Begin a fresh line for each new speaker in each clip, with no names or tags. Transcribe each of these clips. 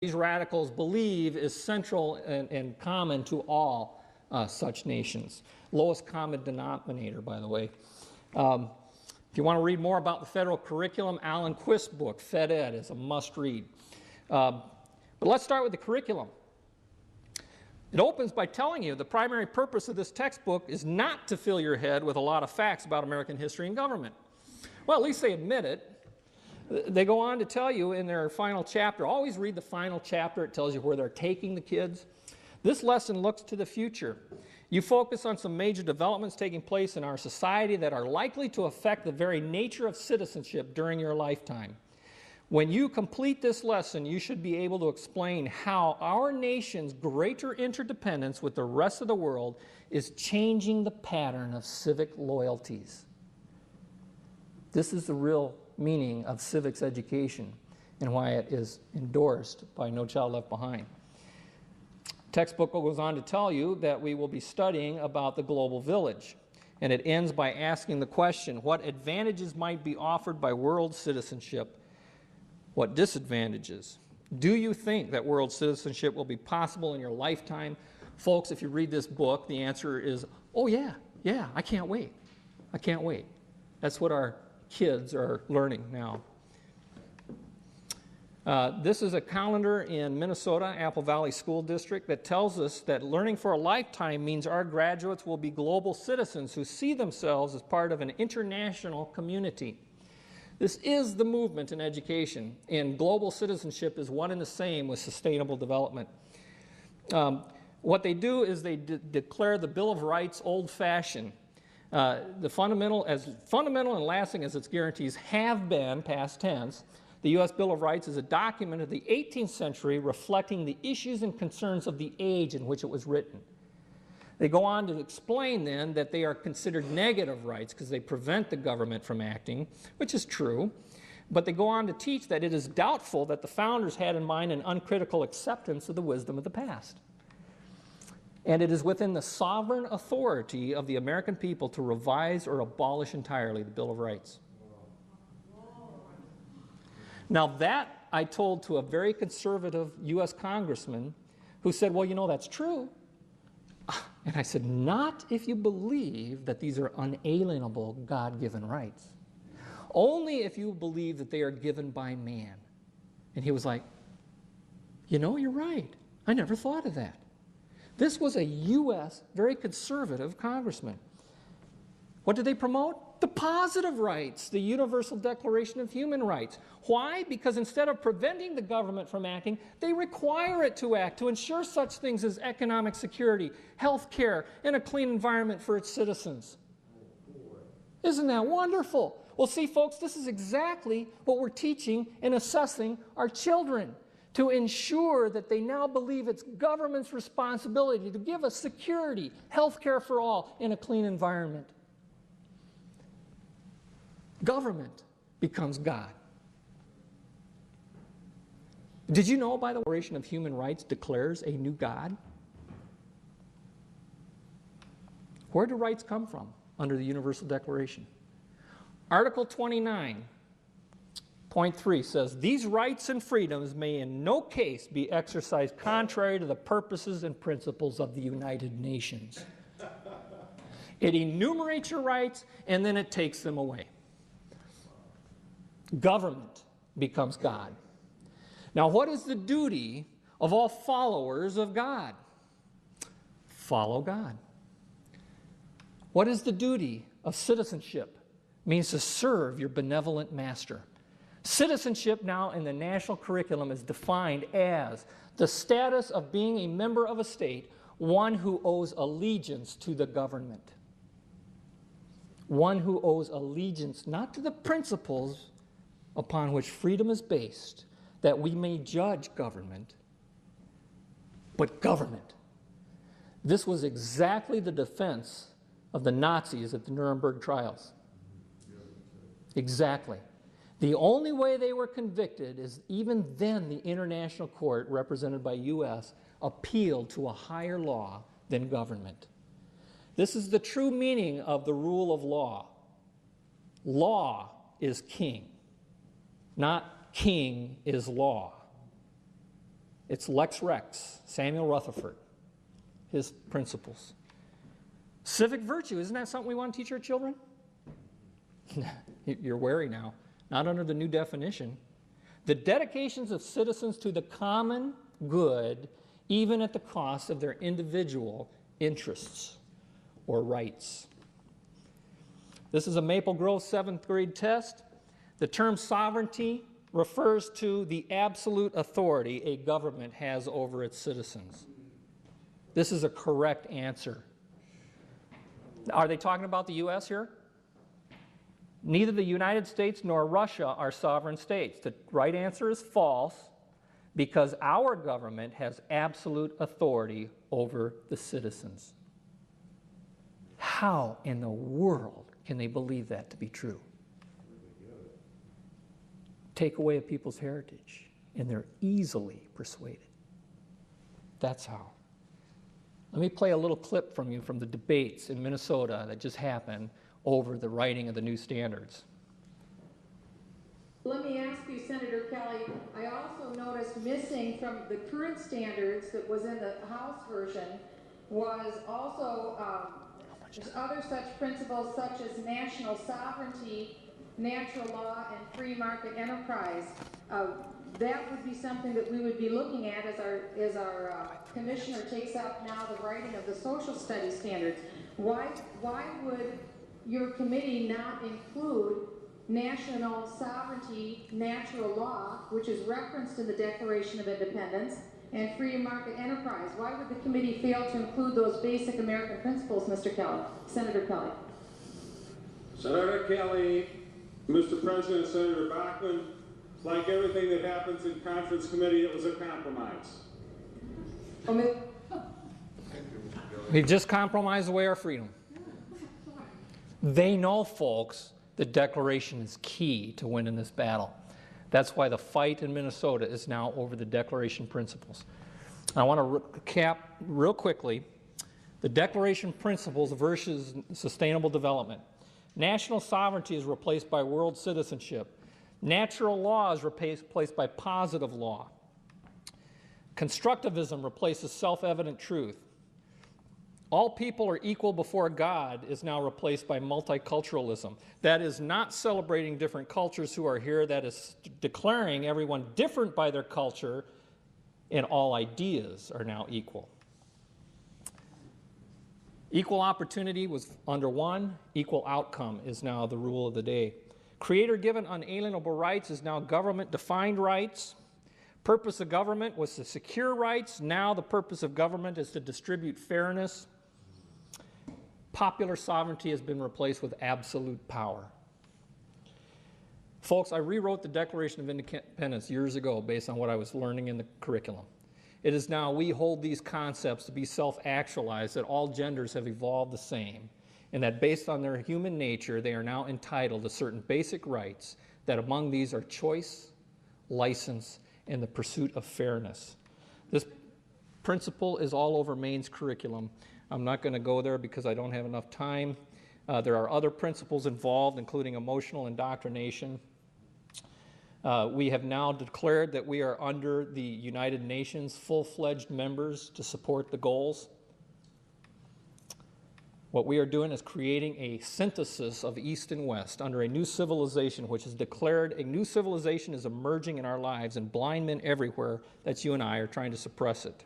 these radicals believe is central and common to all such nations. Lowest common denominator, by the way. If you want to read more about the federal curriculum, Alan Quist's book, Fed Ed, is a must-read. But let's start with the curriculum. It opens by telling you the primary purpose of this textbook is not to fill your head with a lot of facts about American history and government. Well, at least they admit it. They go on to tell you in their final chapter, always read the final chapter, it tells you where they're taking the kids. This lesson looks to the future. You focus on some major developments taking place in our society that are likely to affect the very nature of citizenship during your lifetime. When you complete this lesson, you should be able to explain how our nation's greater interdependence with the rest of the world is changing the pattern of civic loyalties. This is the real meaning of civics education and why it is endorsed by No Child Left Behind. Textbook goes on to tell you that we will be studying about the global village, and it ends by asking the question, what advantages might be offered by world citizenship? What disadvantages? Do you think that world citizenship will be possible in your lifetime? Folks, if you read this book, the answer is, oh yeah, I can't wait. I can't wait. That's what our kids are learning now. This is a calendar in Minnesota, Apple Valley School District, that tells us that learning for a lifetime means our graduates will be global citizens who see themselves as part of an international community. This is the movement in education, and global citizenship is one and the same with sustainable development. What they do is they declare the Bill of Rights old-fashioned. The fundamental and lasting as its guarantees have been, past tense, the U.S. Bill of Rights is a document of the 18th century reflecting the issues and concerns of the age in which it was written. They go on to explain then that they are considered negative rights because they prevent the government from acting, which is true, but they go on to teach that it is doubtful that the founders had in mind an uncritical acceptance of the wisdom of the past. And it is within the sovereign authority of the American people to revise or abolish entirely the Bill of Rights. Now that I told to a very conservative U.S. congressman who said, well, you know, that's true. And I said, not if you believe that these are unalienable God-given rights. Only if you believe that they are given by man. And he was like, you know, you're right. I never thought of that. This was a U.S. very conservative congressman. What did they promote? The positive rights, the Universal Declaration of Human Rights. Why? Because instead of preventing the government from acting, they require it to act to ensure such things as economic security, health care, and a clean environment for its citizens. Isn't that wonderful? Well, see, folks, this is exactly what we're teaching and assessing our children, to ensure that they now believe it's government's responsibility to give us security, health care for all, and a clean environment. Government becomes God. Did you know, by the way, the Declaration of Human Rights declares a new God? Where do rights come from under the Universal Declaration? Article 29.3 says, these rights and freedoms may in no case be exercised contrary to the purposes and principles of the United Nations. It enumerates your rights and then it takes them away. Government becomes God. Now, what is the duty of all followers of God? Follow God. What is the duty of citizenship? It means to serve your benevolent master. Citizenship now in the national curriculum is defined as the status of being a member of a state, one who owes allegiance to the government. One who owes allegiance not to the principles upon which freedom is based, that we may judge government, but government. This was exactly the defense of the Nazis at the Nuremberg trials. Exactly. The only way they were convicted is even then the international court, represented by U.S., appealed to a higher law than government. This is the true meaning of the rule of law. Law is king. Not king is law. It's Lex Rex, Samuel Rutherford, his principles. Civic virtue, isn't that something we want to teach our children? You're wary now. Not under the new definition. The dedications of citizens to the common good, even at the cost of their individual interests or rights. This is a Maple Grove 7th grade test. The term sovereignty refers to the absolute authority a government has over its citizens. This is a correct answer. Are they talking about the U.S. here? Neither the United States nor Russia are sovereign states. The right answer is false, because our government has absolute authority over the citizens. How in the world can they believe that to be true? Take away a people's heritage, and they're easily persuaded. That's how. Let me play a little clip from you from the debates in Minnesota that just happened over the writing of the new standards.
Let me ask you, Senator Kelly, I also noticed missing from the current standards that was in the House version was also other such principles such as national sovereignty, natural law, and free market enterprise. That would be something that we would be looking at as our commissioner takes up now the writing of the social studies standards. Why would your committee not include national sovereignty, natural law, which is referenced in the Declaration of Independence, and free market enterprise? Why would the committee fail to include those basic American principles, Mr. Kelly? Senator Kelly.
Senator Kelly, Mr. President, Senator Bachman, like everything that happens in conference committee, it was a compromise.
We've just compromised away our freedom. They know, folks, the Declaration is key to winning this battle. That's why the fight in Minnesota is now over the Declaration principles. I want to recap real quickly the Declaration principles versus sustainable development. National sovereignty is replaced by world citizenship. Natural law is replaced by positive law. Constructivism replaces self-evident truth. All people are equal before God is now replaced by multiculturalism. That is not celebrating different cultures who are here. That is declaring everyone different by their culture, and all ideas are now equal. Equal opportunity was under one. Equal outcome is now the rule of the day. Creator-given unalienable rights is now government-defined rights. Purpose of government was to secure rights. Now the purpose of government is to distribute fairness. Popular sovereignty has been replaced with absolute power. Folks, I rewrote the Declaration of Independence years ago based on what I was learning in the curriculum. It is now we hold these concepts to be self-actualized, that all genders have evolved the same, and that based on their human nature, they are now entitled to certain basic rights, that among these are choice, license, and the pursuit of fairness. This principle is all over Maine's curriculum. I'm not going to go there because I don't have enough time. There are other principles involved, including emotional indoctrination. We have now declared that we are under the United Nations full-fledged members to support the goals. What we are doing is creating a synthesis of East and West under a new civilization, which is declared a new civilization is emerging in our lives, and blind men everywhere, that's you and I, are trying to suppress it.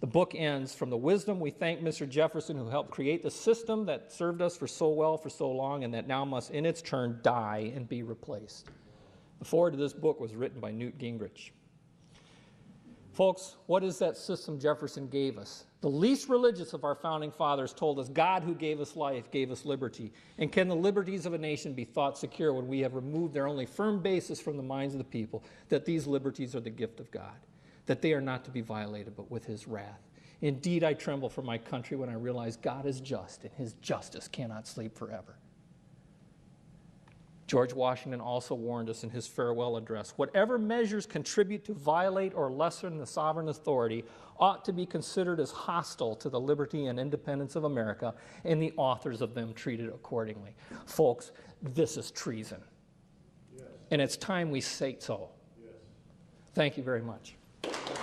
The book ends, from the wisdom we thank Mr. Jefferson, who helped create the system that served us for so well for so long, and that now must in its turn die and be replaced. The foreword to this book was written by Newt Gingrich. Folks, what is that system Jefferson gave us? The least religious of our founding fathers told us God, who gave us life, gave us liberty. And can the liberties of a nation be thought secure when we have removed their only firm basis from the minds of the people, that these liberties are the gift of God, that they are not to be violated but with his wrath? Indeed, I tremble for my country when I realize God is just, and his justice cannot sleep forever. George Washington also warned us in his farewell address, whatever measures contribute to violate or lessen the sovereign authority ought to be considered as hostile to the liberty and independence of America, and the authors of them treated accordingly. Folks, this is treason. Yes. And it's time we say so. Yes. Thank you very much.